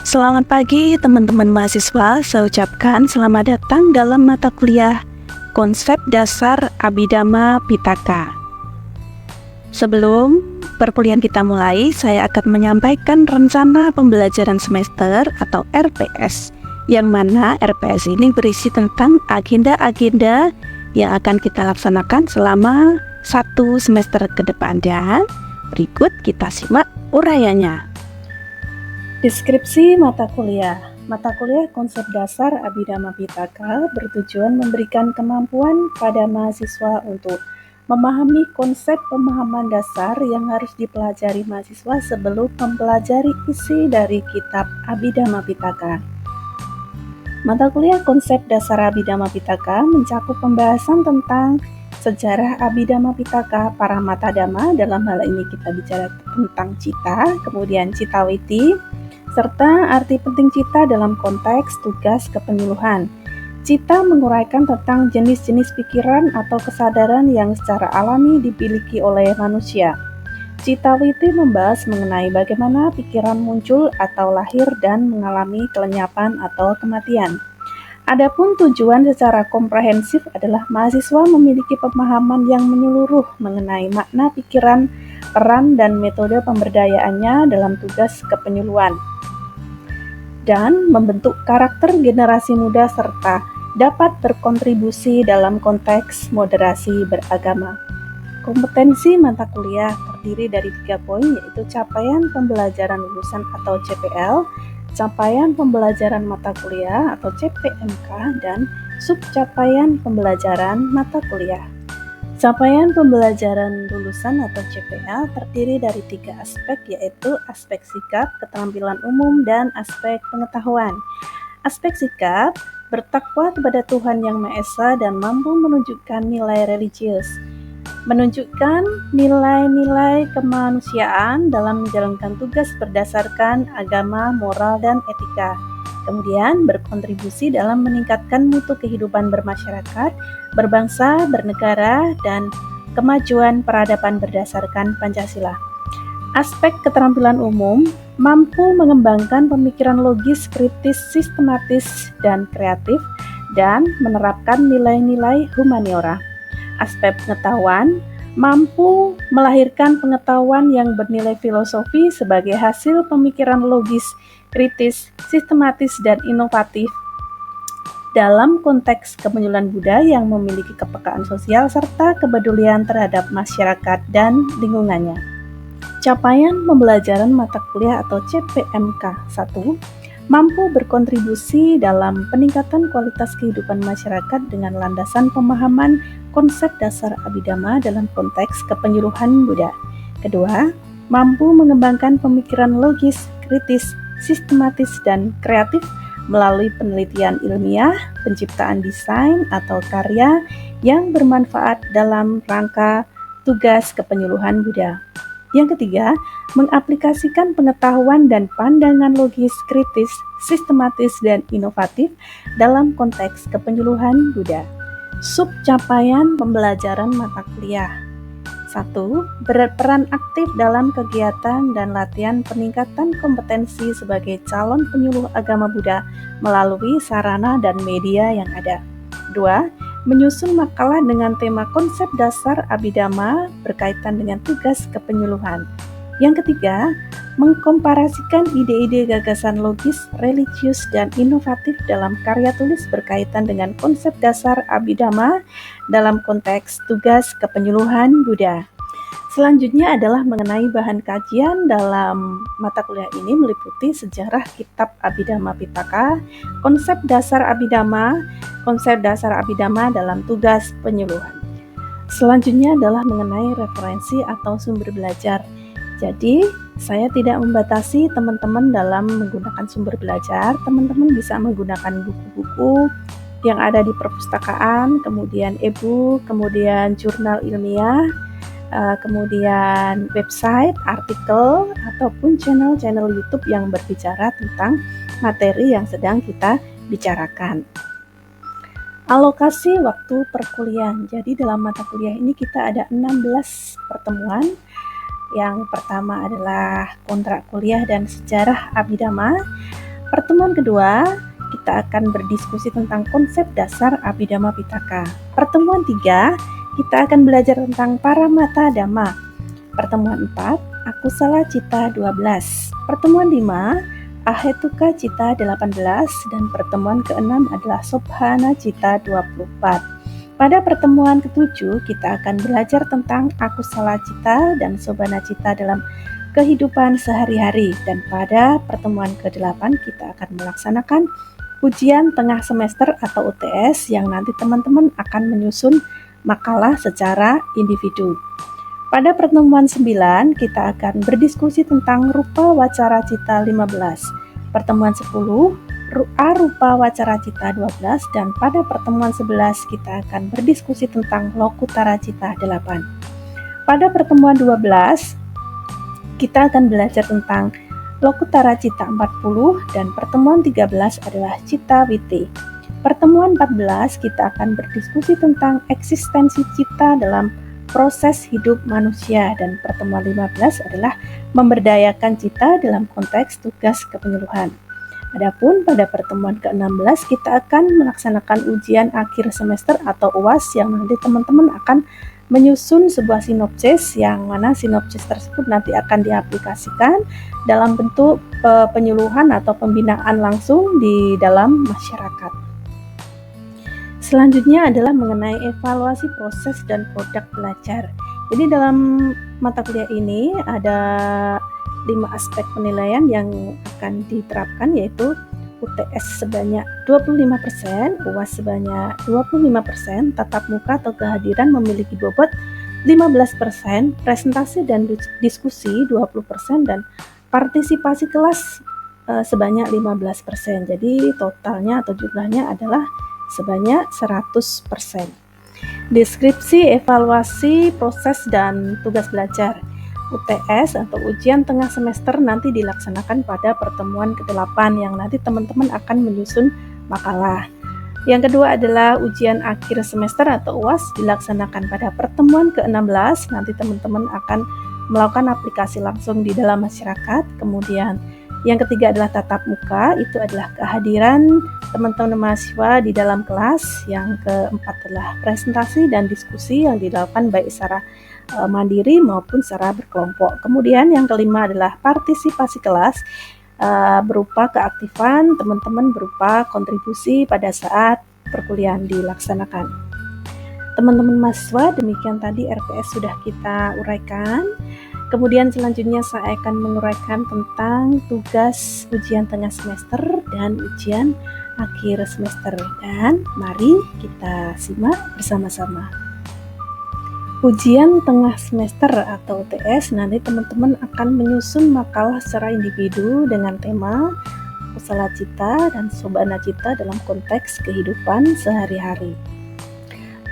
Selamat pagi teman-teman mahasiswa, saya ucapkan selamat datang dalam mata kuliah Konsep Dasar Abhidhamma Pitaka. Sebelum perkuliahan kita mulai, saya akan menyampaikan rencana pembelajaran semester atau RPS, yang mana RPS ini berisi tentang agenda-agenda yang akan kita laksanakan selama satu semester ke depan. Dan berikut kita simak urayanya. Deskripsi mata kuliah. Mata kuliah Konsep Dasar Abhidhamma Pitaka bertujuan memberikan kemampuan pada mahasiswa untuk memahami konsep pemahaman dasar yang harus dipelajari mahasiswa sebelum mempelajari isi dari kitab Abhidhamma Pitaka. Mata kuliah Konsep Dasar Abhidhamma Pitaka mencakup pembahasan tentang sejarah Abhidhamma Pitaka, Paramatadhamma, dalam hal ini kita bicara tentang cita, kemudian citawiti, serta arti penting cita dalam konteks tugas kepenyuluhan. Cita menguraikan tentang jenis-jenis pikiran atau kesadaran yang secara alami dimiliki oleh manusia. Citawiti membahas mengenai bagaimana pikiran muncul atau lahir dan mengalami kelenyapan atau kematian. Adapun tujuan secara komprehensif adalah mahasiswa memiliki pemahaman yang menyeluruh mengenai makna pikiran, peran, dan metode pemberdayaannya dalam tugas kepenyuluhan, dan membentuk karakter generasi muda serta dapat berkontribusi dalam konteks moderasi beragama. Kompetensi mata kuliah terdiri dari 3 poin, yaitu capaian pembelajaran lulusan atau CPL, capaian pembelajaran mata kuliah atau CPMK, dan subcapaian pembelajaran mata kuliah. Capaian pembelajaran lulusan atau CPL terdiri dari 3 aspek, yaitu aspek sikap, keterampilan umum, dan aspek pengetahuan. Aspek sikap, bertakwa kepada Tuhan Yang Maha Esa dan mampu menunjukkan nilai religius, menunjukkan nilai-nilai kemanusiaan dalam menjalankan tugas berdasarkan agama, moral, dan etika. Kemudian berkontribusi dalam meningkatkan mutu kehidupan bermasyarakat, berbangsa, bernegara, dan kemajuan peradaban berdasarkan Pancasila. Aspek keterampilan umum, mampu mengembangkan pemikiran logis, kritis, sistematis, dan kreatif, dan menerapkan nilai-nilai humaniora. Aspek pengetahuan, mampu melahirkan pengetahuan yang bernilai filosofi sebagai hasil pemikiran logis, kritis, sistematis, dan inovatif dalam konteks kepenyuluhan Buddha yang memiliki kepekaan sosial serta kepedulian terhadap masyarakat dan lingkungannya. Capaian pembelajaran mata kuliah atau CPMK 1, mampu berkontribusi dalam peningkatan kualitas kehidupan masyarakat dengan landasan pemahaman konsep dasar Abhidhamma dalam konteks kepenyuluhan Buddha. Kedua, mampu mengembangkan pemikiran logis, kritis, sistematis, dan kreatif melalui penelitian ilmiah, penciptaan desain atau karya yang bermanfaat dalam rangka tugas kepenyuluhan Buddha. Yang ketiga, mengaplikasikan pengetahuan dan pandangan logis, kritis, sistematis, dan inovatif dalam konteks kepenyuluhan Buddha. Subcapaian pembelajaran mata kuliah. 1. Berperan aktif dalam kegiatan dan latihan peningkatan kompetensi sebagai calon penyuluh agama Buddha melalui sarana dan media yang ada. 2. Menyusun makalah dengan tema konsep dasar Abhidhamma berkaitan dengan tugas kepenyuluhan. Yang ketiga, mengkomparasikan ide-ide gagasan logis, religius, dan inovatif dalam karya tulis berkaitan dengan konsep dasar Abhidhamma dalam konteks tugas kepenyuluhan Buddha. Selanjutnya adalah mengenai bahan kajian dalam mata kuliah ini meliputi sejarah kitab Abhidhamma Pitaka, konsep dasar Abhidhamma dalam tugas penyuluhan. Selanjutnya adalah mengenai referensi atau sumber belajar. Jadi, saya tidak membatasi teman-teman dalam menggunakan sumber belajar. Teman-teman bisa menggunakan buku-buku yang ada di perpustakaan, kemudian e-book, kemudian jurnal ilmiah, kemudian website, artikel, ataupun channel-channel YouTube yang berbicara tentang materi yang sedang kita bicarakan. Alokasi waktu perkuliahan. Jadi dalam mata kuliah ini kita ada 16 pertemuan. Yang pertama adalah kontrak kuliah dan sejarah Abhidhamma. Pertemuan kedua, kita akan berdiskusi tentang konsep dasar Abhidhamma Pitaka. Pertemuan 3, kita akan belajar tentang Paramata Dhamma. Pertemuan 4, Akusala Cita 12. Pertemuan 5, Ahetuka Cita 18. Dan pertemuan ke-6 adalah Sobhana Cita 24. Pada pertemuan ke-7, kita akan belajar tentang Akusala Cita dan Sobhana Cita dalam kehidupan sehari-hari, dan pada pertemuan ke-8 kita akan melaksanakan ujian tengah semester atau UTS yang nanti teman-teman akan menyusun makalah secara individu. Pada pertemuan 9 kita akan berdiskusi tentang rupa wacara cita 15, pertemuan 10 arupa wacara cita 12, dan pada pertemuan 11 kita akan berdiskusi tentang lokutara cita 8. Pada pertemuan 12 kita akan belajar tentang Lokutara Cita 40, dan pertemuan 13 adalah Cita Witi. Pertemuan 14 kita akan berdiskusi tentang eksistensi cita dalam proses hidup manusia, dan pertemuan 15 adalah memberdayakan cita dalam konteks tugas kepenyuluhan. Adapun pada pertemuan ke-16 kita akan melaksanakan ujian akhir semester atau UAS yang nanti teman-teman akan menyusun sebuah sinopsis, yang mana sinopsis tersebut nanti akan diaplikasikan dalam bentuk penyuluhan atau pembinaan langsung di dalam masyarakat. Selanjutnya adalah mengenai evaluasi proses dan produk belajar. Jadi dalam mata kuliah ini ada 5 aspek penilaian yang akan diterapkan, yaitu UTS sebanyak 25%, UAS sebanyak 25%, tatap muka atau kehadiran memiliki bobot 15%, presentasi dan diskusi 20%, dan partisipasi kelas sebanyak 15%. Jadi totalnya atau jumlahnya adalah sebanyak 100%. Deskripsi, evaluasi, proses, dan tugas belajar. UTS atau ujian tengah semester nanti dilaksanakan pada pertemuan ke-8 yang nanti teman-teman akan menyusun makalah. Yang kedua adalah ujian akhir semester atau UAS dilaksanakan pada pertemuan ke-16. Nanti teman-teman akan melakukan aplikasi langsung di dalam masyarakat. Kemudian yang ketiga adalah tatap muka, itu adalah kehadiran teman-teman mahasiswa di dalam kelas. Yang keempat adalah presentasi dan diskusi yang dilakukan baik secara mandiri maupun secara berkelompok. Kemudian yang kelima adalah partisipasi kelas, berupa keaktifan teman-teman berupa kontribusi pada saat perkuliahan dilaksanakan. Teman-teman mahasiswa, demikian tadi RPS sudah kita uraikan. Kemudian selanjutnya saya akan menguraikan tentang tugas ujian tengah semester dan ujian akhir semester. Dan mari kita simak bersama-sama. Ujian tengah semester atau UTS, nanti teman-teman akan menyusun makalah secara individu dengan tema Akusala Cita dan Sobhana Cita dalam konteks kehidupan sehari-hari.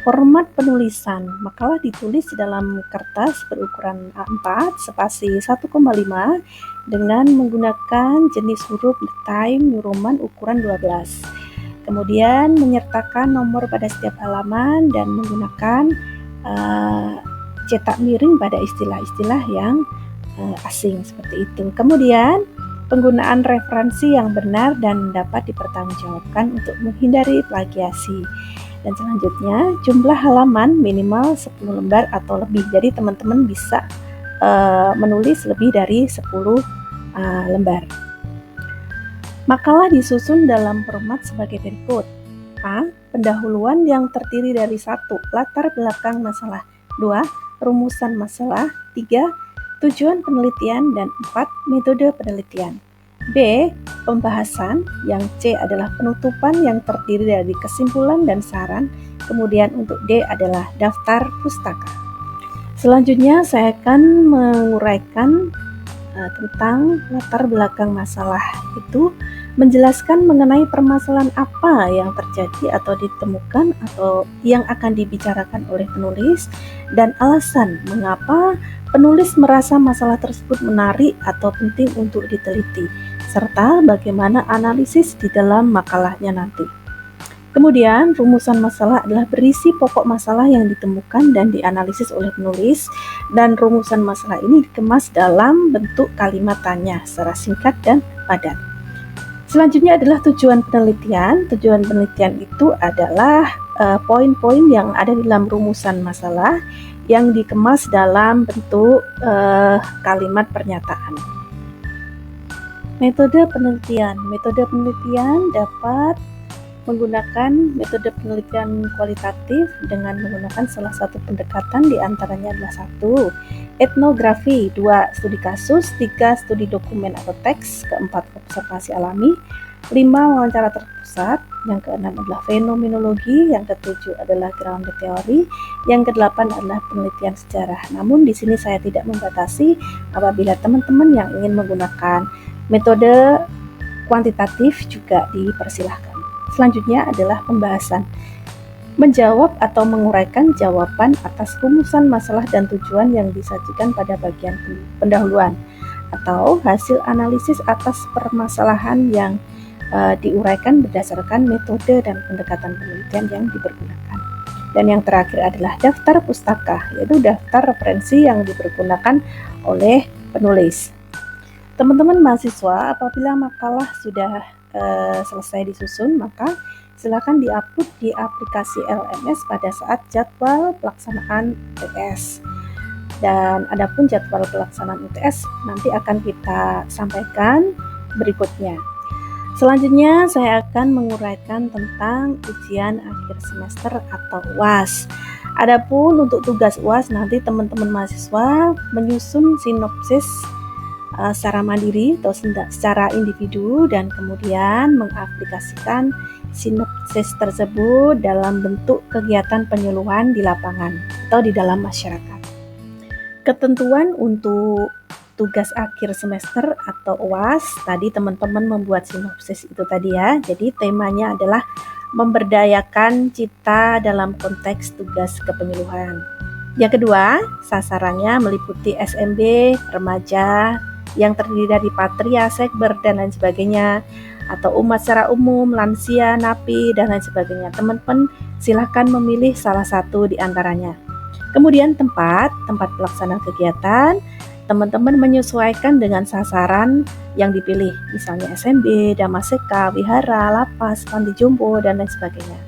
Format penulisan, makalah ditulis dalam kertas berukuran A4 spasi 1,5 dengan menggunakan jenis huruf Time New Roman ukuran 12. Kemudian menyertakan nomor pada setiap halaman dan menggunakan cetak miring pada istilah-istilah yang asing seperti itu. Kemudian penggunaan referensi yang benar dan dapat dipertanggungjawabkan untuk menghindari plagiasi. Dan selanjutnya jumlah halaman minimal 10 lembar atau lebih. Jadi teman-teman bisa menulis lebih dari 10 lembar. Makalah disusun dalam format sebagai berikut. A. Pendahuluan yang terdiri dari 1. Latar belakang masalah, 2. Rumusan masalah, 3. Tujuan penelitian, dan 4. Metode penelitian. B. Pembahasan, yang C adalah penutupan yang terdiri dari kesimpulan dan saran. Kemudian untuk D adalah daftar pustaka. Selanjutnya saya akan menguraikan tentang latar belakang masalah, itu menjelaskan mengenai permasalahan apa yang terjadi atau ditemukan atau yang akan dibicarakan oleh penulis, dan alasan mengapa penulis merasa masalah tersebut menarik atau penting untuk diteliti, serta bagaimana analisis di dalam makalahnya nanti. Kemudian rumusan masalah adalah berisi pokok masalah yang ditemukan dan dianalisis oleh penulis, dan rumusan masalah ini dikemas dalam bentuk kalimat tanya secara singkat dan padat. Selanjutnya adalah tujuan penelitian. Tujuan penelitian itu adalah poin-poin yang ada di dalam rumusan masalah yang dikemas dalam bentuk kalimat pernyataan. Metode penelitian. Metode penelitian dapat menggunakan metode penelitian kualitatif dengan menggunakan salah satu pendekatan, diantaranya adalah 1. Etnografi, 2. Studi kasus, 3. Studi dokumen atau teks, 4. Observasi alami, 5. Wawancara terpusat, yang ke-6 adalah fenomenologi, yang ke-7 adalah grounded theory, yang ke-8 adalah penelitian sejarah. Namun di sini saya tidak membatasi apabila teman-teman yang ingin menggunakan metode kuantitatif juga dipersilahkan. Selanjutnya adalah pembahasan. Menjawab atau menguraikan jawaban atas rumusan masalah dan tujuan yang disajikan pada bagian pendahuluan, atau hasil analisis atas permasalahan yang diuraikan berdasarkan metode dan pendekatan penelitian yang dipergunakan. Dan yang terakhir adalah daftar pustaka, yaitu daftar referensi yang dipergunakan oleh penulis. Teman-teman mahasiswa, apabila makalah sudah selesai disusun, maka silakan diupload di aplikasi LMS pada saat jadwal pelaksanaan UTS. Dan adapun jadwal pelaksanaan UTS nanti akan kita sampaikan berikutnya. Selanjutnya saya akan menguraikan tentang ujian akhir semester atau UAS. Adapun untuk tugas UAS nanti teman-teman mahasiswa menyusun sinopsis secara mandiri atau secara individu dan kemudian mengaplikasikan sinopsis tersebut dalam bentuk kegiatan penyuluhan di lapangan atau di dalam masyarakat. Ketentuan untuk tugas akhir semester atau UAS, tadi teman-teman membuat sinopsis itu tadi ya. Jadi temanya adalah memberdayakan cita dalam konteks tugas kepenyuluhan. Yang kedua, sasarannya meliputi SMB, remaja, yang terdiri dari patria, sekber, dan lain sebagainya, atau umat secara umum, lansia, napi, dan lain sebagainya. Teman-teman silakan memilih salah satu di antaranya. Kemudian tempat pelaksanaan kegiatan, teman-teman menyesuaikan dengan sasaran yang dipilih, misalnya SMB, Damaseka, Wihara, Lapas, Panti Jompo, dan lain sebagainya.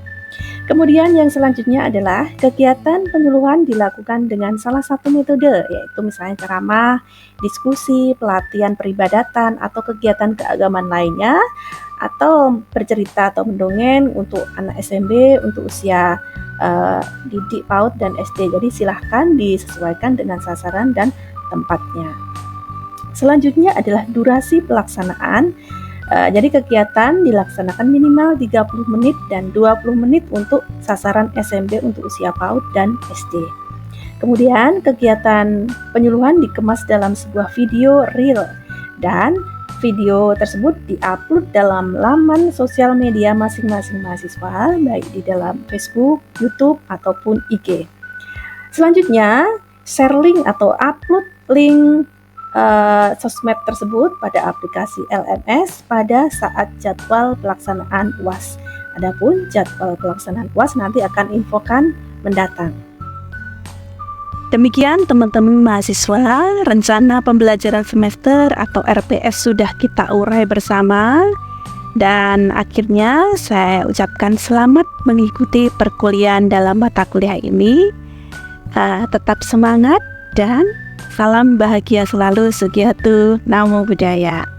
Kemudian yang selanjutnya adalah kegiatan penyuluhan dilakukan dengan salah satu metode, yaitu misalnya ceramah, diskusi, pelatihan peribadatan, atau kegiatan keagamaan lainnya, atau bercerita atau mendongeng untuk anak SMB untuk usia didik PAUD dan SD. Jadi silahkan disesuaikan dengan sasaran dan tempatnya. Selanjutnya adalah durasi pelaksanaan. Jadi kegiatan dilaksanakan minimal 30 menit dan 20 menit untuk sasaran SMB untuk usia PAUD dan SD. Kemudian kegiatan penyuluhan dikemas dalam sebuah video reel dan video tersebut diupload dalam laman sosial media masing-masing mahasiswa, baik di dalam Facebook, YouTube, ataupun IG. Selanjutnya, share link atau upload link sosmed tersebut pada aplikasi LMS pada saat jadwal pelaksanaan UAS. Adapun jadwal pelaksanaan UAS nanti akan infokan mendatang. Demikian teman-teman mahasiswa, rencana pembelajaran semester atau RPS sudah kita urai bersama. Dan akhirnya saya ucapkan selamat mengikuti perkuliahan dalam mata kuliah ini. Tetap semangat dan salam bahagia selalu. Sugiharto Namo Buddhaya.